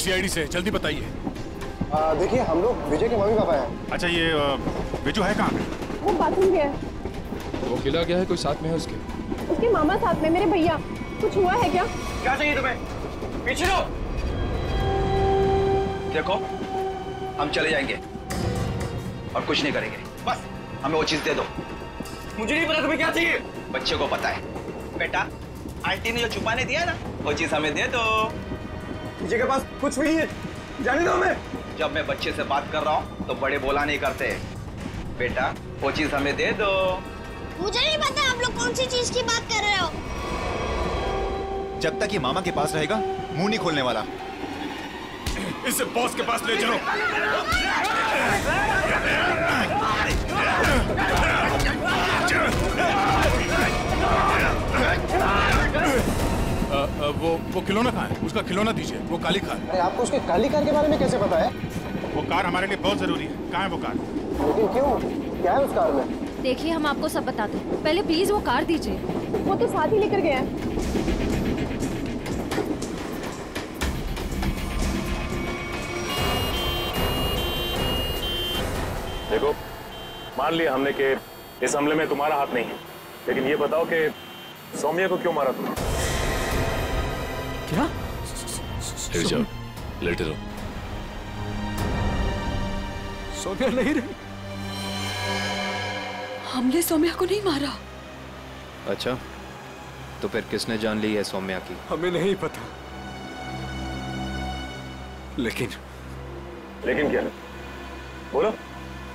CID से, जल्दी बताइए। देखिए हम लोग विजय के मम्मी पापा हैं। अच्छा ये विजू है कहाँ पे? वो बाथरूम गया है। वो अकेला गया है, कोई साथ में है उसके? उसके मामा साथ में, मेरे भैया। कुछ हुआ है क्या? क्या चाहिए तुम्हें? पीछे लो। देखो हम चले जाएंगे और कुछ नहीं करेंगे, बस हमें वो चीज दे दो। मुझे नहीं पता तुम्हें क्या चाहिए। बच्चे को पता है बेटा, आंटी ने जो छुपाने दिया ना वो चीज हमें दे दो। विजय के पास कुछ भी नहीं है, जाने दो हमें। जब मैं बच्चे से बात कर रहा हूँ तो बड़े बोला नहीं करते। बेटा वो चीज हमें दे दो। मुझे नहीं पता आप लोग कौन सी चीज की बात कर रहे हो। जब तक ये मामा के पास रहेगा मुंह नहीं खोलने वाला। इसे बॉस के पास ले चलो। वो खिलौना कहाँ है? उसका खिलौना दीजिए, वो काली कार। अरे आपको उसके काली कार के बारे में कैसे पता है? वो कार हमारे लिए बहुत जरूरी है। कहाँ है वो कार? लेकिन क्यों, क्या है उस कार में? देखिए हम आपको सब बताते हैं, पहले प्लीज वो कार दीजिए। वो तो साथ ही लेकर गया है। देखो मान लिया हमने कि इस हमले में तुम्हारा हाथ नहीं है, लेकिन ये बताओ कि सौम्या को क्यों मारा तुमने? क्या? लेट जाओ, लेटे रहो। सौम्या नहीं रही। हमने सौम्या को नहीं मारा। अच्छा तो फिर किसने जान ली है सौम्या की? हमें नहीं पता, लेकिन क्या बोलो।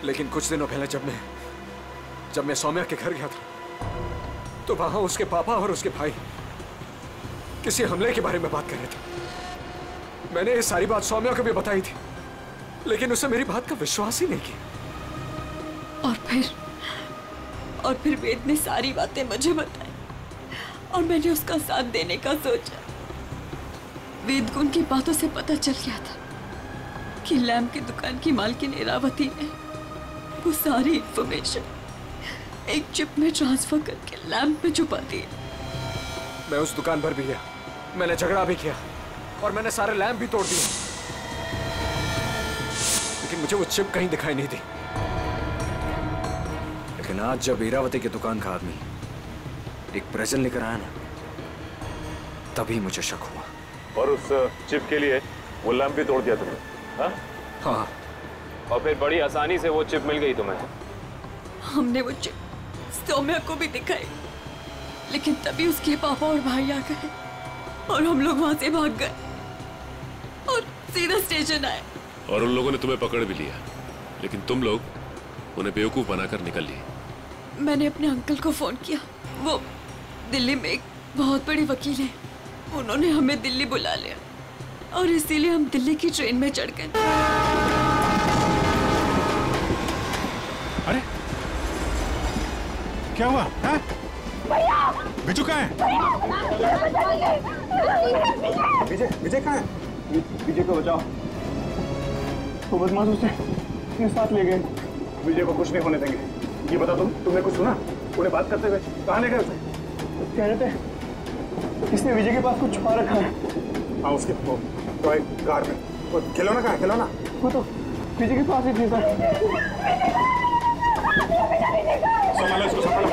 लेकिन कुछ दिनों पहले जब मैं सौम्या के घर गया था तो वहां उसके पापा और उसके भाई किसी हमले के बारे में बात कर रहे थे। मैंने ये सारी बात सौम्या को भी बताई थी, लेकिन उसने मेरी बात का विश्वास ही नहीं किया। और फिर वेद ने सारी बातें मुझे बताई और मैंने उसका साथ देने का सोचा। वेद को उनकी बातों से पता चल गया था कि लैम्प की दुकान की मालकिन इरावती ने वो सारी इंफॉर्मेशन एक चिप में ट्रांसफर करके लैम्प में छुपा दी। मैं उस दुकान पर भी गया, मैंने झगड़ा भी किया और मैंने सारे लैम्प भी तोड़ दिए, लेकिन मुझे वो चिप कहीं दिखाई नहीं दी। लेकिन आज जब इरावती की दुकान का आदमी एक प्रेजेंट लेकर आया ना, तभी मुझे शक हुआ। और उस चिप के लिए वो लैंप भी तोड़ दिया तुमने? हाँ। और फिर बड़ी आसानी से वो चिप मिल गई तुम्हें? हमने वो चिप सौम्या को भी दिखाई, लेकिन तभी उसके पापा और भाई आ गए और हम लोग वहां से भाग गए और सीधा स्टेशन आए। और उन लोगों ने तुम्हें पकड़ भी लिया, लेकिन तुम लोग उन्हें बेवकूफ बनाकर निकल लिए। मैंने अपने अंकल को फोन किया, वो दिल्ली में एक बहुत बड़े वकील हैं, उन्होंने हमें दिल्ली बुला लिया और इसीलिए हम दिल्ली की ट्रेन में चढ़ गए। अरे क्या हुआ? बिजू कहाँ है? विजय कहाँ है? विजय को बचाओ, वो बदमाश उसे अपने साथ ले गए। विजय को कुछ नहीं होने देंगे। ये बता तुमने कुछ सुना? उन्हें बात करते हुए कहाँ ले गए उसे? कह रहे थे इसने विजय के पास कुछ छुपा रखा है। हाँ उसके तो एक कार में। वो खिलौना कहाँ है? खिलौना वो तो विजय के पास ही थी सर। संभालो इसको, संभालो।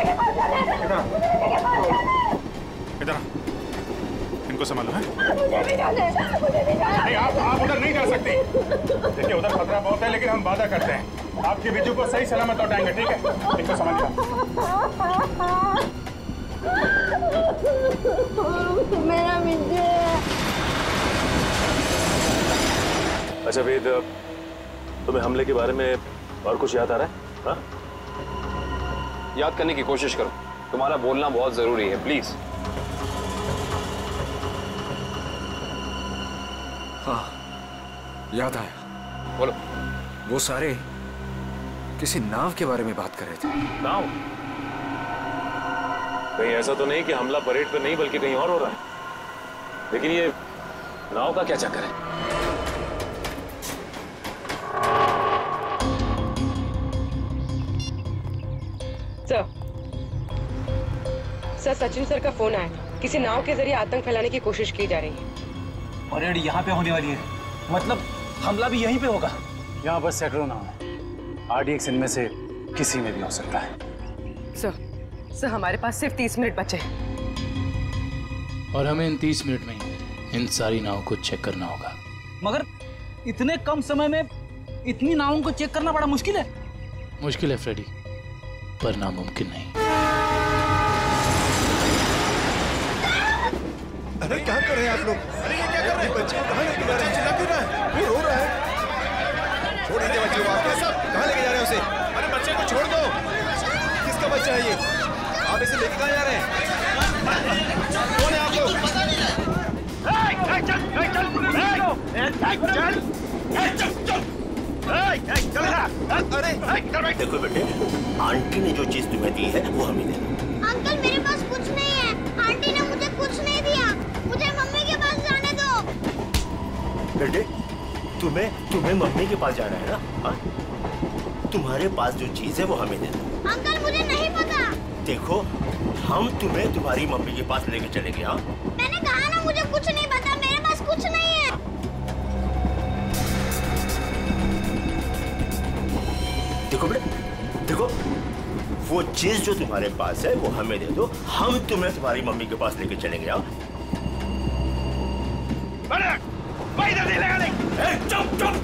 इधर इनको संभालो। है नहीं, आप उधर नहीं जा सकते। देखिए उधर खतरा बहुत है, लेकिन हम वादा करते हैं आपके बिजू को सही सलामत लौटाएंगे, ठीक है? इनको संभालिए। मेरा विजय। अच्छा वेद, तुम्हें हमले के बारे में और कुछ याद आ रहा है? हाँ? याद करने की कोशिश करो, तुम्हारा बोलना बहुत जरूरी है, प्लीज। हाँ याद आया। बोलो। वो सारे किसी नाव के बारे में बात कर रहे थे। नाव? कहीं ऐसा तो नहीं कि हमला परेड पर नहीं बल्कि कहीं और हो रहा है? लेकिन ये नाव का क्या चक्कर है? सर सचिन सर का फोन आया, किसी नाव के जरिए आतंक फैलाने की कोशिश की जा रही है। परेड यहाँ पे होने वाली है, मतलब हमला भी यहीं पे होगा? यहाँ बस सैकड़ों नाम है, RDX इनमें से किसी में भी हो सकता है। सर हमारे पास सिर्फ 30 मिनट बचे हैं और हमें इन 30 मिनट में इन सारी नावों को चेक करना होगा। मगर इतने कम समय में इतनी नावों को चेक करना बड़ा मुश्किल है। मुश्किल है फ्रेडी, पर नामुमकिन नहीं। अरे क्या कर रहे हैं आप लोग? अरे ये क्या कर रहे हैं? बच्चे को कहाँ लेके जा रहे हैं? चिल्ला क्यों रहा है? वो रो रहा है। छोड़ दीजिए बच्चे को, आप सब कहाँ लेके जा रहे हैं उसे? अरे बच्चे को छोड़ दो। किसका बच्चा है ये? आप इसे लेके कहाँ जा रहे हैं? कौन है आप लोग? देखो बेटे, आंटी ने जो चीज तुम्हें दी है वो हमें दे दो। अंकल मेरे पास कुछ नहीं है, आंटी ने मुझे कुछ नहीं दिया, मुझे मम्मी के पास जाने दो। बेटे तुम्हें मम्मी के पास जाना है ना? हाँ? तुम्हारे पास जो चीज है वो हमें दे दो। अंकल मुझे नहीं पता। देखो हम तुम्हें तुम्हारी मम्मी के पास लेके चलेंगे। हाँ मैंने कहा ना मुझे कुछ नहीं पता, मेरे पास कुछ नहीं है। देखो बेटे, देखो वो चीज जो तुम्हारे पास है वो हमें दे दो, हम तुम्हें तुम्हारी मम्मी के पास लेके चलेंगे। हाँ चुप चुप,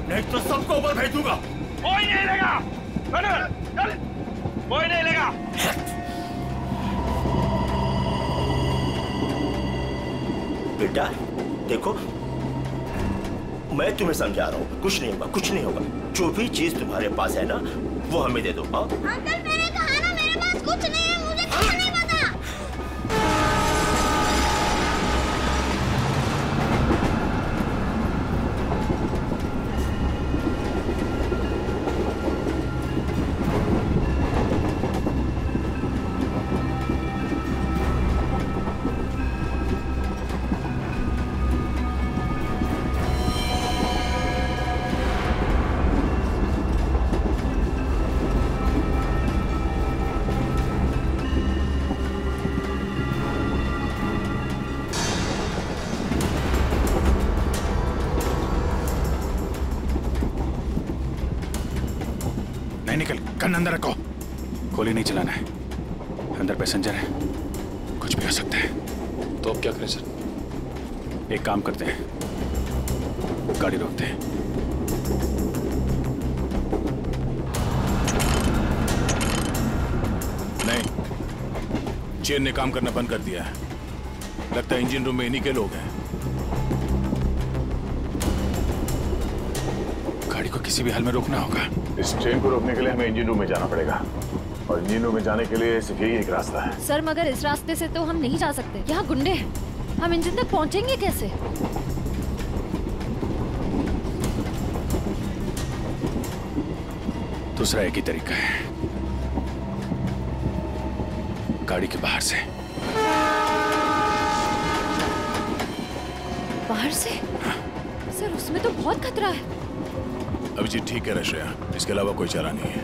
नहीं तो सबको ऊपर भेज दूंगा। कोई नहीं लेगा, कोई नहीं लेगा। बेटा देखो मैं तुम्हें समझा रहा हूँ, कुछ नहीं होगा, कुछ नहीं होगा। जो भी चीज तुम्हारे पास है ना वो हमें दे दो। हाँ अंकल मैंने कहा ना मेरे पास कुछ नहीं है, मुझे कुछ नहीं पता। निकल, गन अंदर रखो। गोली नहीं चलाना है, अंदर पैसेंजर है, कुछ भी हो सकता है। तो अब क्या करें सर? एक काम करते हैं, गाड़ी रोकते हैं। नहीं, चेन ने काम करना बंद कर दिया है। लगता है इंजन रूम में इन्हीं के लोग हैं। गाड़ी को किसी भी हाल में रोकना होगा। इस ट्रेन को रोकने के लिए हमें इंजन रूम में जाना पड़ेगा, और इंजन रूम में जाने के लिए सिर्फ यही एक रास्ता है। सर मगर इस रास्ते से तो हम नहीं जा सकते, यहाँ गुंडे हैं, हम इंजन तक पहुँचेंगे कैसे? दूसरा एक ही तरीका है, गाड़ी के बाहर से। बाहर से? हाँ। सर उसमें तो बहुत खतरा है। अभिजीत ठीक है रश्या, इसके अलावा कोई चारा नहीं है।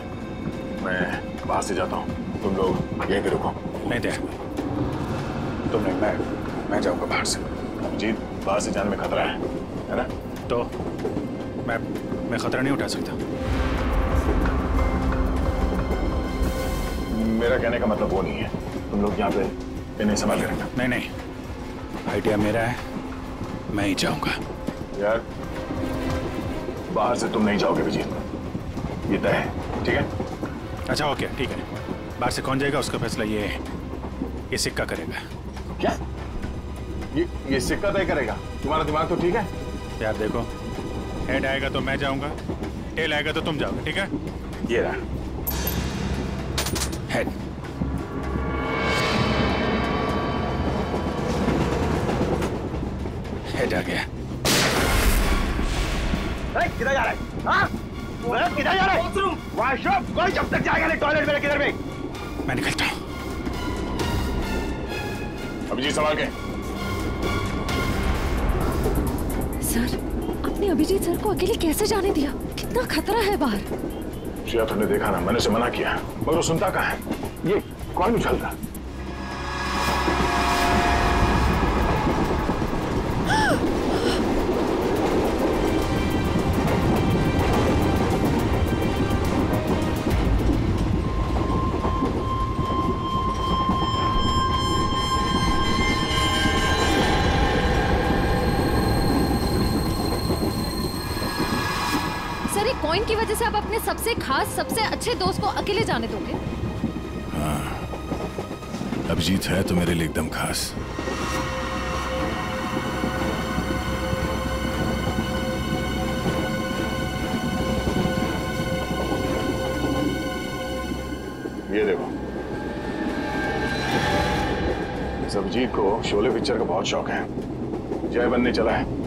मैं बाहर से जाता हूँ, तुम लोग यहीं पे रुको। नहीं दे, तुम नहीं, मैं जाऊँगा बाहर से। अभिजीत बाहर से जाने में खतरा है ना? तो मैं खतरा नहीं उठा सकता। मेरा कहने का मतलब वो नहीं है, तुम लोग यहाँ पे इन्हें संभाल के रखना। नहीं, आइडिया मेरा है, मैं ही जाऊँगा। यार बाहर से तुम नहीं जाओगे विजीत, ये तय है, ठीक है? अच्छा ओके, ठीक है। बाहर से कौन जाएगा उसका फैसला ये सिक्का करेगा। क्या? ये सिक्का तय करेगा? तुम्हारा दिमाग तो ठीक है? यार देखो, हेड आएगा तो मैं जाऊंगा, टेल आएगा तो तुम जाओगे, ठीक है? ये रहा हेड। हेड आ गया। किधर जा रहा है? हाँ? किधर जा रहा है? वॉशरूम? कोई जब तक जाएगा नहीं टॉयलेट में, किधर में? मैं निकलता हूँ। अभिजीत संभाल के। सर, आपने अभिजीत सर को अकेले कैसे जाने दिया? कितना खतरा है बाहर। श्रेया तुमने देखा ना, मैंने उसे मना किया, मगर वो सुनता कहाँ है? ये कौन उछल रहा? कॉइन की वजह से आप अपने सबसे खास, सबसे अच्छे दोस्त को अकेले जाने दोगे? हाँ, अभिजीत है तो मेरे लिए एकदम खास। ये देखो, इस अभिजीत को शोले पिक्चर का बहुत शौक है, जय बनने चला है।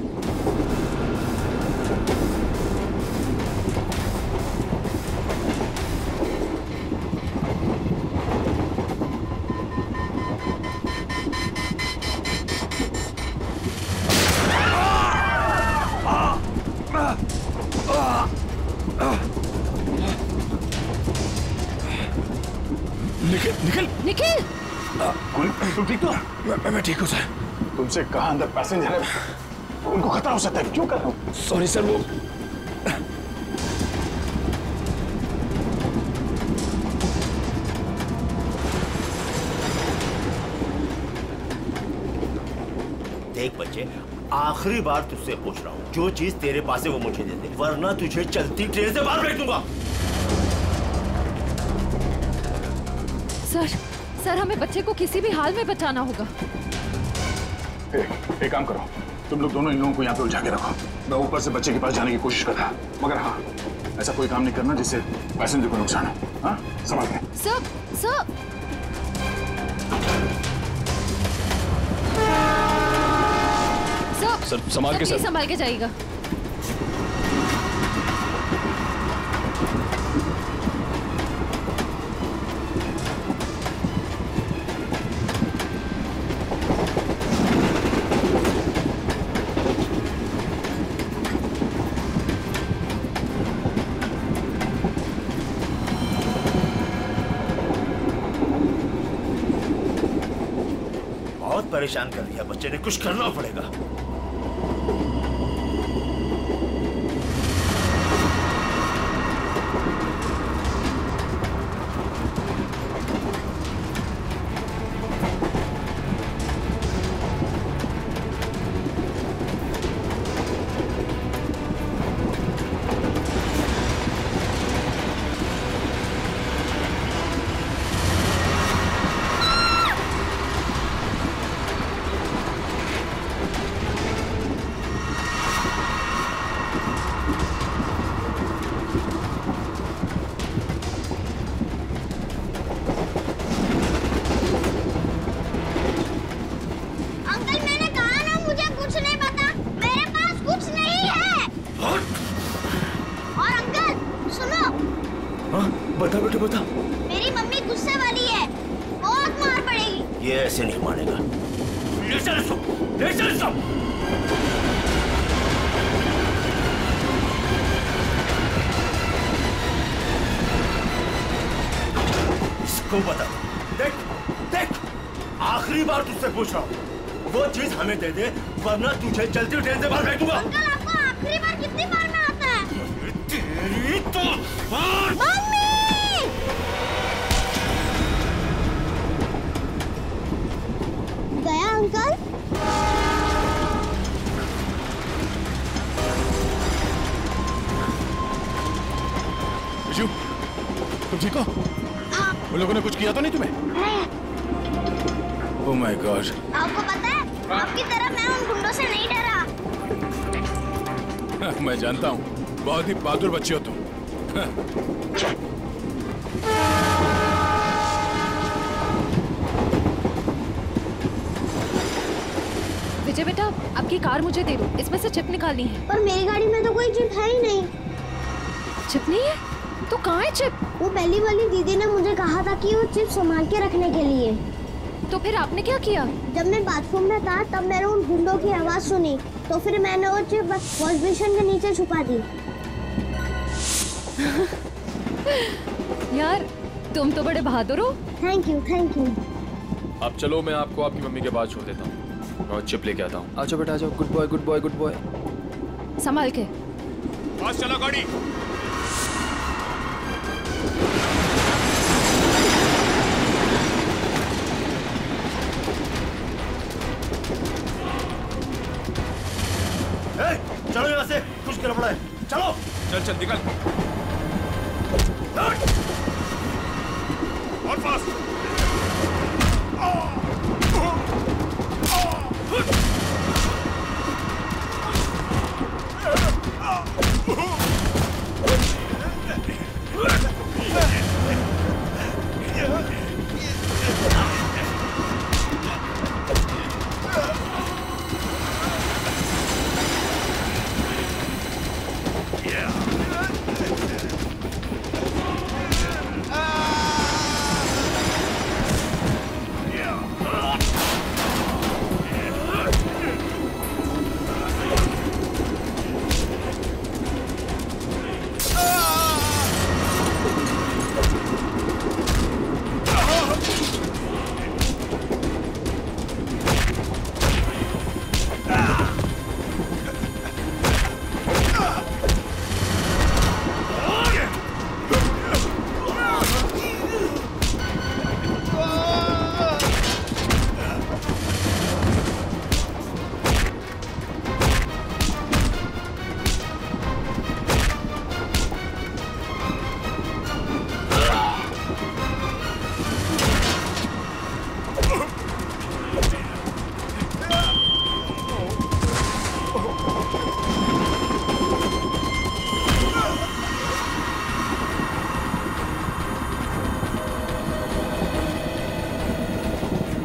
निखिल निखिल तुम ठीक तो? मैं ठीक हूँ सर। तुमसे कहा अंदर पैसेंजर है, उनको खतरा हो सकता है, क्यों कर रहे हो? सॉरी सर, वो देख बच्चे, आखिरी बार तुझसे पूछ रहा हूँ, जो चीज तेरे पास है वो मुझे दे दे, वरना तुझे चलती ट्रेन से बाहर फेंक दूंगा। सर हमें बच्चे को किसी भी हाल में बचाना होगा। एक काम करो, तुम लोग दोनों इन लोगों को यहाँ पे उलझा के रखो, मैं ऊपर से बच्चे के पास जाने की कोशिश कर रहा, मगर हाँ, ऐसा कोई काम नहीं करना जिससे पैसेंजर को नुकसान हो। हाँ, संभाल के। सर संभाल के, सर संभाल के जाइएगा। बहुत परेशान कर दिया बच्चे ने, कुछ करना पड़ेगा। बता बेटे बता। मेरी मम्मी गुस्से वाली है, बहुत मार पड़ेगी। ये ऐसे नहीं मानेगा। ले चल इसको, ले चल इसको। इसको बता, देख देख, आखिरी बार तुझसे पूछ रहा हूँ, वो चीज हमें दे दे, वरना तुझे चलती ट्रेन से बाहर फेंकूंगा। अंकल आपको आखिरी बार कितनी बार में आता है? तेरी तो मम्मी! गया अंकल? बिजू, तुम ठीक हो? उन लोगों ने कुछ किया तो नहीं तुम्हें? Oh my God. आपको पता है, आपकी तरह मैं उन गुंडों से नहीं डरा। मैं जानता हूँ, बहुत ही बहादुर बच्चे हो तुम। विजय बेटा, आपकी कार मुझे दे दो, इसमें से चिप निकालनी है। पर मेरी गाड़ी में तो कोई चिप है ही नहीं। चिप नहीं है? तो कहाँ है चिप? वो पहली वाली दीदी ने मुझे कहा था कि वो चिप संभाल के रखने के लिए। तो फिर आपने क्या किया? जब मैं बाथरूम में था तब मैंने उन गुंडों की आवाज सुनी, तो फिर मैंने वो चिप वॉश बेसिन के नीचे छुपा दी। यार, तुम तो बड़े बहादुर हो। Thank you, thank you. आप चलो, मैं आपको आपकी मम्मी के पास छोड़ देता हूँ और चिप लेके आता हूँ। आ जाओ बेटा, आ जाओ। Good boy, good boy, good boy. संभाल के। पास चला गाड़ी। चलो यहाँ से, कुछ गड़बड़ है। चलो चल चल निकल और फास्ट।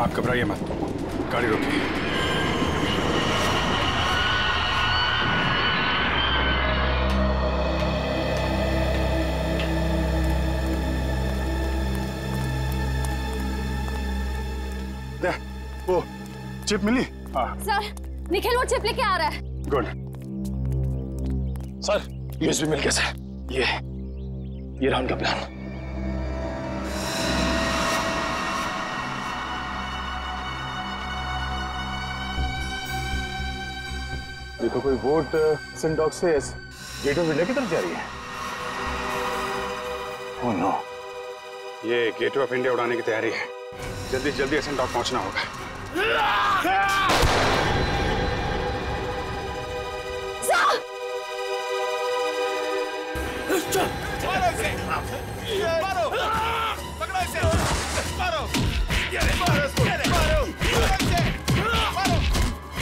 आप घबराइए मत, गाड़ी रोकिए। वो चिप मिली? हाँ सर, निखिल वो चिप लेके आ रहा है। गुड सर, यूएसबी मिल गया सर। ये रहा उनका प्लान। देखो कोई वोट सिंडॉक से गेट ऑफ इंडिया की तरफ जा रही है। ओह नो, ये गेट ऑफ इंडिया उड़ाने की तैयारी है। जल्दी जल्दी एसेंटॉक पहुंचना होगा।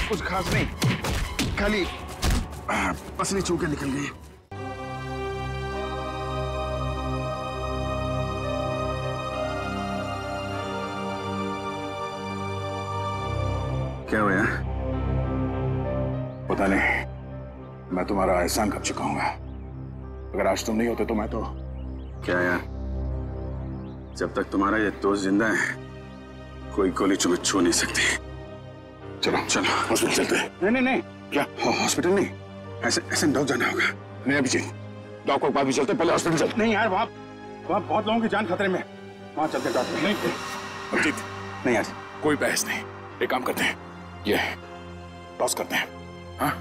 कुछ खास नहीं, खाली पसली चूके निकल गई। क्या हुआ यार? पता नहीं, मैं तुम्हारा एहसान कब चुकाऊंगा। अगर आज तुम नहीं होते तो मैं तो क्या यार, जब तक तुम्हारा ये दोस्त जिंदा है कोई गोली तुम्हें छू नहीं सकती। चलो चलो हॉस्पिटल चलते हैं। नहीं नहीं नहीं, क्या हॉस्पिटल नहीं, ऐसे डॉक जाना होगा। नहीं अभिजीत, डॉक को बाद भी चलते, पहले हॉस्पिटल चलते। नहीं यार, वहाँ बहुत लोगों की जान खतरे में, वहाँ चलते डॉक्टर। नहीं अभिजीत, नहीं यार, कोई बहस नहीं। एक काम करते हैं, ये टॉस करते हैं। हाँ,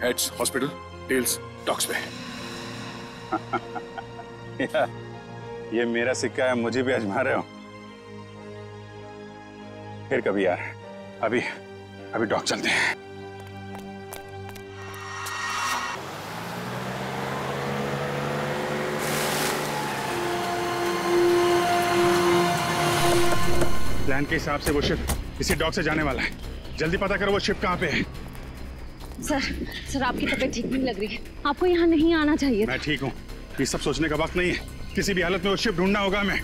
हेड्स हॉस्पिटल, टेल्स डॉक्स पे। ये मेरा सिक्का है, मुझे भी आजमा रहे हो। फिर कभी यार, अभी डॉक चलते हैं। प्लान के हिसाब से वो शिप इसी डॉक से जाने वाला है। जल्दी पता करो वो शिप कहाँ पे है। सर आपकी तबीयत ठीक नहीं लग रही है, आपको यहाँ नहीं आना चाहिए। मैं ठीक हूँ, ये सब सोचने का वक्त नहीं है। किसी भी हालत में वो शिप ढूंढना होगा हमें।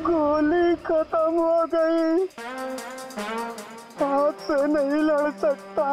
गोली खत्म हो गई, हाथ से नहीं लड़ सकता।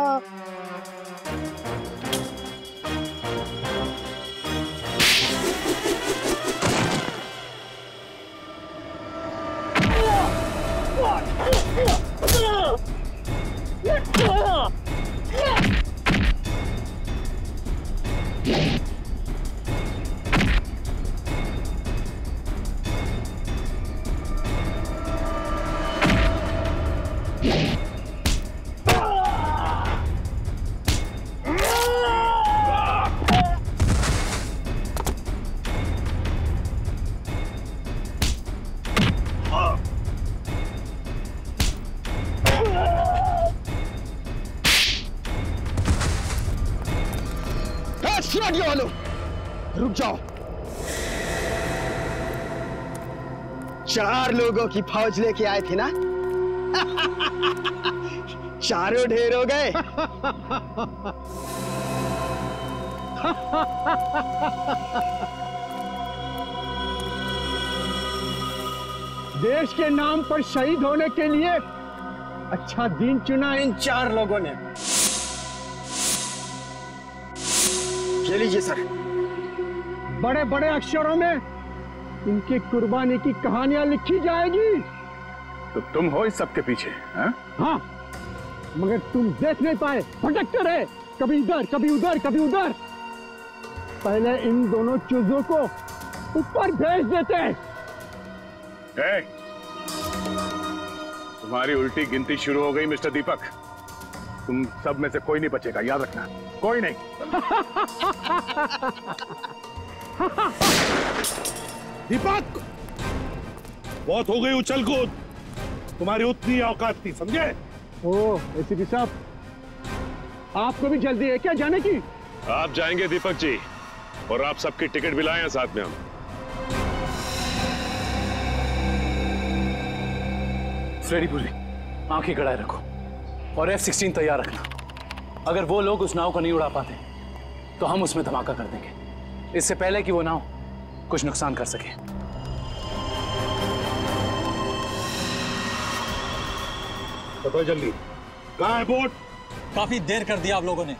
रुक जाओ। 4 लोगों की फौज लेके आए थे ना? चारों ढेर हो गए। देश के नाम पर शहीद होने के लिए अच्छा दिन चुना इन 4 लोगों ने। ये लीजिए सर। बड़े बड़े अक्षरों में इनकी कुर्बानी की कहानियां लिखी जाएगी। तो तुम हो इस सब के पीछे? हाँ, मगर तुम देख नहीं पाए, भटकते रहे, कभी इधर कभी उधर कभी उधर। पहले इन दोनों चूजों को ऊपर भेज देते। तुम्हारी उल्टी गिनती शुरू हो गई मिस्टर दीपक। तुम सब में से कोई नहीं बचेगा, याद रखना, कोई नहीं। दीपक, बहुत हो गई उछल कूद, तुम्हारी उतनी औकात थी, समझे? ओह एसीपी साहब, आपको भी जल्दी है क्या जाने की? आप जाएंगे दीपक जी, और आप सबकी टिकट भी लाए हैं साथ में हम। फ्रेडी पुरी, आंखें गड़ाए रखो और F-16 तैयार रखना। अगर वो लोग उस नाव को नहीं उड़ा पाते तो हम उसमें धमाका कर देंगे, इससे पहले कि वो नाव कुछ नुकसान कर सके। बताओ जल्दी, कहाँ है बोट? काफी देर कर दिया आप लोगों ने।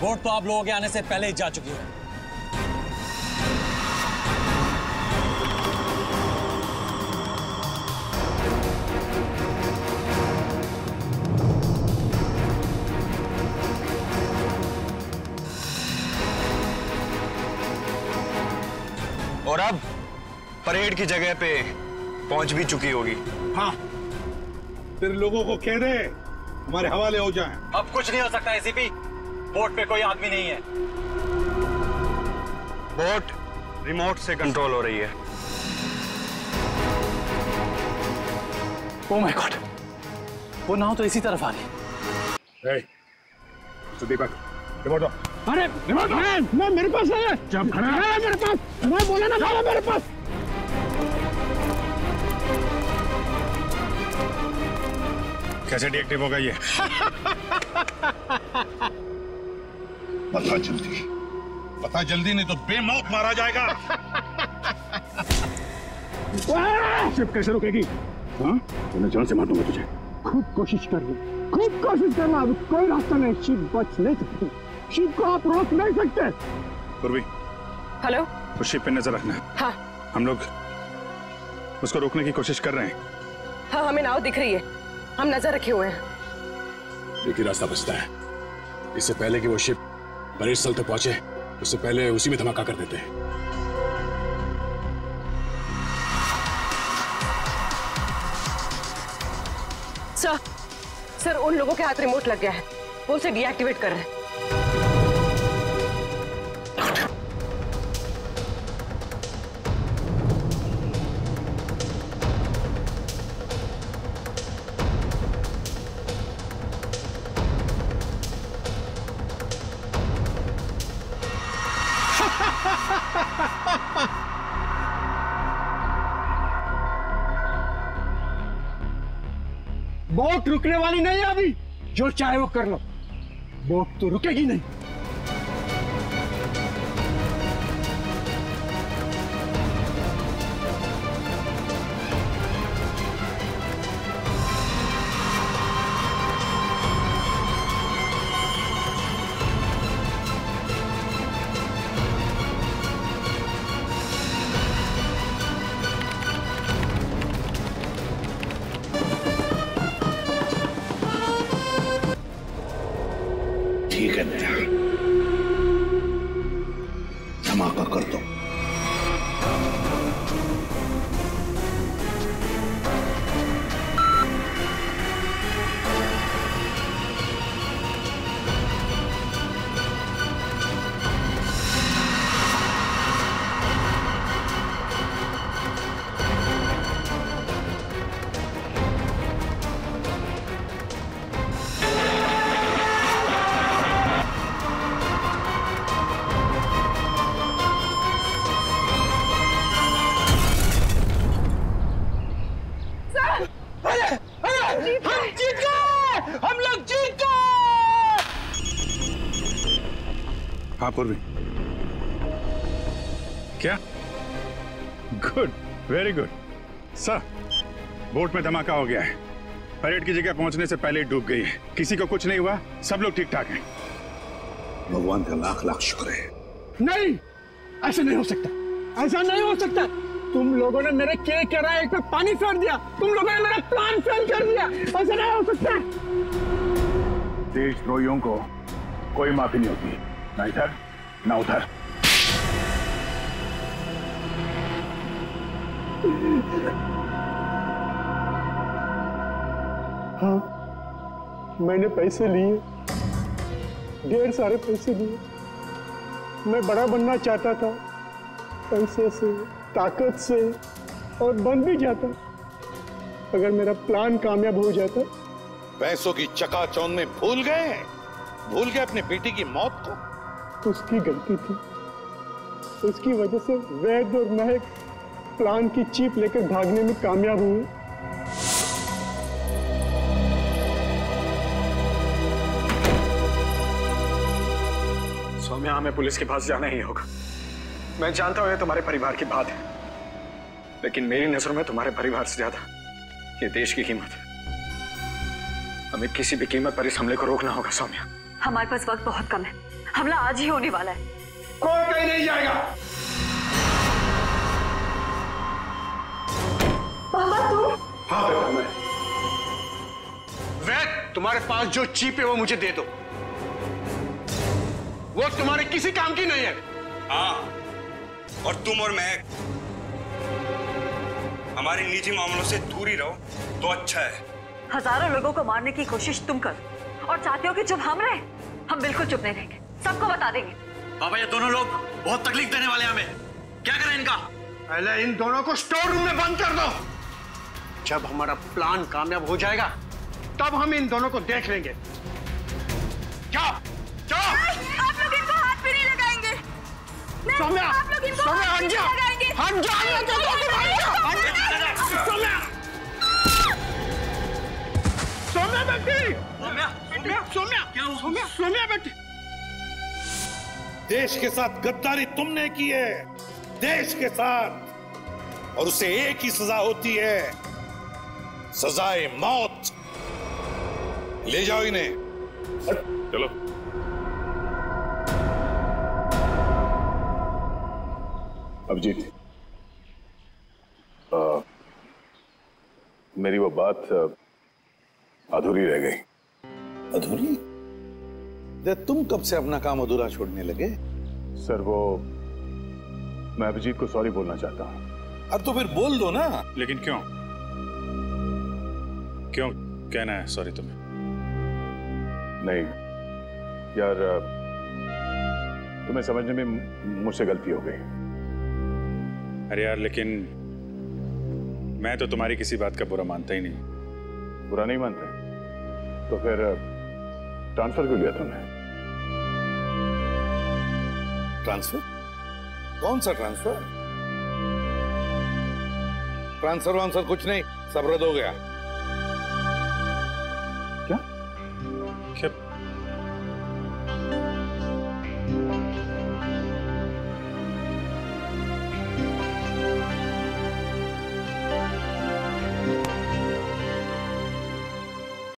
बोट तो आप लोगों के आने से पहले ही जा चुकी है। और अब परेड की जगह पे पहुंच भी चुकी होगी। हाँ, फिर लोगों को कह दे हमारे हवाले हो जाएं। अब कुछ नहीं हो सकता एसीपी, बोट पे कोई आदमी नहीं है। बोट रिमोट से कंट्रोल हो रही है। ओह माय गॉड, वो नाव तो इसी तरफ आ रही है। तो दीपक, रिमोट दो। अरे रिमोट मैं मेरे पास है। जब खड़ा है मेरे पास, मैं बोला ना था मेरे पास। कैसे डिएक्टिव होगा ये? बता जल्दी नहीं तो बेमौत मारा जाएगा। शिप कैसे रुकेगी? हाँ, तो मैं जान से मार दूंगा तुझे। खूब कोशिश कर लो, खूब कोशिश करना, अब कोई रास्ता नहीं, शिप बच नहीं सकती। शिप को आप रोक नहीं सकते। पूर्वी, हेलो, उस शिप पे नजर रखना। हाँ। हम लोग उसको रोकने की कोशिश कर रहे हैं, हाँ, हमें नाव दिख रही है, हम नजर रखे हुए हैं। एक ही रास्ता बचता है, इससे पहले कि वो शिप परेड स्थल तक पहुंचे उससे पहले उसी में धमाका कर देते हैं। सर उन लोगों के हाथ रिमोट लग गया है, वो उसे डीएक्टिवेट कर रहे हैं। बोट रुकने वाली नहीं है अभी, जो चाहे वो कर लो, बोट तो रुकेगी नहीं। ठीक है बेटा, धमाका कर दो। हाँ पूर्वी, क्या? Good, very good sir. Boat में धमाका हो गया है, परेड की जगह पहुंचने से पहले डूब गई है, किसी को कुछ नहीं हुआ, सब लोग ठीक ठाक हैं। भगवान का लाख लाख शुक्र है। नहीं, ऐसा नहीं हो सकता, ऐसा नहीं हो सकता। तुम लोगों ने मेरे KK पे पानी फेर दिया, तुम लोगों ने मेरा प्लान फेल कर दिया, ऐसा नहीं हो सकता। देशद्रोहियों को कोई माफी नहीं होती, ना इधर ना उधर। हाँ, मैंने पैसे लिए, ढेर सारे पैसे लिए। मैं बड़ा बनना चाहता था, पैसे से, ताकत से, और बन भी जाता अगर मेरा प्लान कामयाब हो जाता। पैसों की चकाचौंध में भूल गए अपने बेटी की मौत को। उसकी गलती थी, उसकी वजह से वैद और महक प्लान की चिप लेकर भागने में कामयाब हुए। सौम्या, हमें पुलिस के पास जाना ही होगा। मैं जानता हूं ये तुम्हारे परिवार की बात है, लेकिन मेरी नजरों में तुम्हारे परिवार से ज्यादा ये देश की कीमत है। हमें किसी भी कीमत पर इस हमले को रोकना होगा सौम्या। हमारे पास वक्त बहुत कम है, हमला आज ही होने वाला है। कोई कहीं नहीं जाएगा। पापा तुम? हाँ बेटा, मैं। वैद, तुम्हारे पास जो चिप है वो मुझे दे दो, वो तुम्हारे किसी काम की नहीं है। हाँ, और तुम और मैं हमारे निजी मामलों से दूर ही रहो तो अच्छा है। हजारों लोगों को मारने की कोशिश तुम करो और चाहते हो कि चुप हम रहे? हम बिल्कुल चुप नहीं रहेंगे, सबको बता देंगे। पापा, ये दोनों लोग बहुत तकलीफ देने वाले हैं हमें, क्या करें इनका? पहले इन दोनों को स्टोर रूम में बंद कर दो। जब हमारा प्लान कामयाब हो जाएगा तब हम इन दोनों को देख लेंगे। जाओ जाओ। आप लोग इनको हाथ भी नहीं लगाएंगे। सौम्या, आप लोग इनको सौम्या, हाथ हट भी जा, नहीं लगाएंगे। हट जा, मैं तो हट जा। सौम्या, सौम्या बेटी, सौम्या बेटी। देश के साथ गद्दारी तुमने की है, देश के साथ, और उसे एक ही सजा होती है, सजाए मौत। ले जाओ इन्हें। चलो। अभिजीत, मेरी वो बात अधूरी रह गई। अधूरी? तुम कब से अपना काम अधूरा छोड़ने लगे? सर वो मैं अभिजीत को सॉरी बोलना चाहता हूँ। अब तो फिर बोल दो ना। लेकिन क्यों क्यों कहना है सॉरी तुम्हें? नहीं यार, तुम्हें समझने में मुझसे गलती हो गई। अरे यार लेकिन मैं तो तुम्हारी किसी बात का बुरा मानता ही नहीं। बुरा नहीं मानते? तो फिर ट्रांसफर क्यों लिया तुमने? ट्रांसफर? कौन सा ट्रांसफर? ट्रांसफर वांसफर कुछ नहीं, सब रद्द हो गया।